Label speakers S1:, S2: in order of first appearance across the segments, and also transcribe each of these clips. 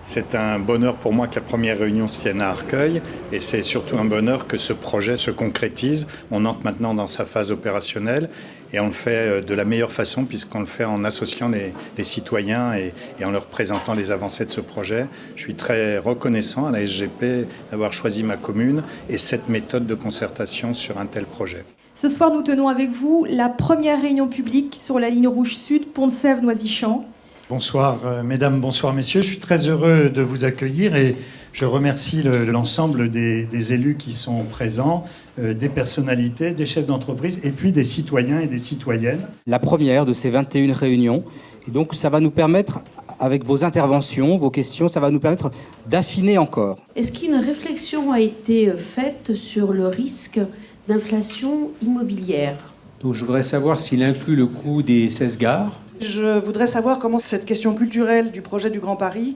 S1: C'est un bonheur pour moi que la première réunion se tienne à Arcueil et c'est surtout un bonheur que ce projet se concrétise. On entre maintenant dans sa phase opérationnelle et on le fait de la meilleure façon puisqu'on le fait en associant les citoyens et en leur présentant les avancées de ce projet. Je suis très reconnaissant à la SGP d'avoir choisi ma commune et cette méthode de concertation sur un tel projet.
S2: Ce soir, nous tenons avec vous la première réunion publique sur la ligne rouge sud, Pont-de-Sèvres-Noisy-Champs.
S3: Bonsoir mesdames, bonsoir messieurs. Je suis très heureux de vous accueillir et je remercie l'ensemble des élus qui sont présents, des personnalités, des chefs d'entreprise et puis des citoyens et des citoyennes.
S4: La première de ces 21 réunions. Et donc ça va nous permettre, avec vos interventions, vos questions, ça va nous permettre d'affiner encore.
S5: Est-ce qu'une réflexion a été faite sur le risque d'inflation immobilière?
S6: Donc je voudrais savoir s'il inclut le coût des 16 gares.
S7: Je voudrais savoir comment cette question culturelle du projet du Grand Paris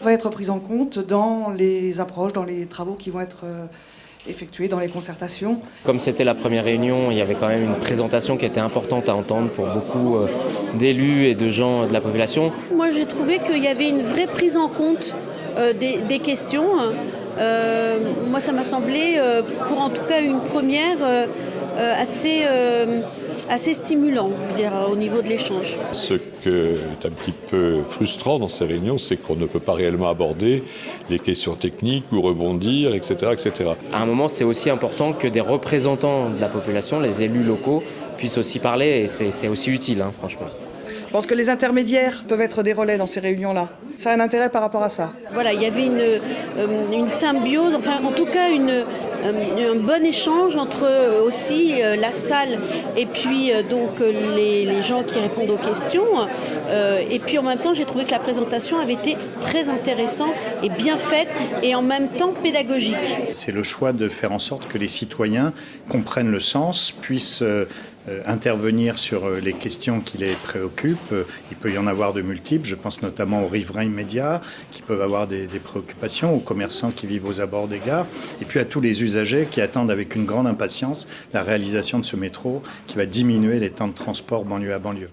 S7: va être prise en compte dans les approches, dans les travaux qui vont être effectués, dans les concertations.
S8: Comme c'était la première réunion, il y avait quand même une présentation qui était importante à entendre pour beaucoup d'élus et de gens de la population.
S5: Moi, j'ai trouvé qu'il y avait une vraie prise en compte des questions. Moi, ça m'a semblé, pour en tout cas une première, assez stimulant, je veux dire, au niveau de l'échange.
S9: Ce qui est un petit peu frustrant dans ces réunions, c'est qu'on ne peut pas réellement aborder les questions techniques ou rebondir, etc., etc.
S8: À un moment, c'est aussi important que des représentants de la population, les élus locaux, puissent aussi parler et c'est aussi utile, franchement.
S7: Je pense que les intermédiaires peuvent être des relais dans ces réunions-là. Ça a un intérêt par rapport à ça.
S5: Voilà, il y avait une symbiose, enfin en tout cas un bon échange entre aussi la salle et puis donc les gens qui répondent aux questions. Et puis en même temps, j'ai trouvé que la présentation avait été très intéressante et bien faite et en même temps pédagogique.
S1: C'est le choix de faire en sorte que les citoyens comprennent le sens, puissent intervenir sur les questions qui les préoccupent. Il peut y en avoir de multiples, je pense notamment aux riverains immédiats qui peuvent avoir des préoccupations, aux commerçants qui vivent aux abords des gares, et puis à tous les usagers qui attendent avec une grande impatience la réalisation de ce métro qui va diminuer les temps de transport banlieue à banlieue.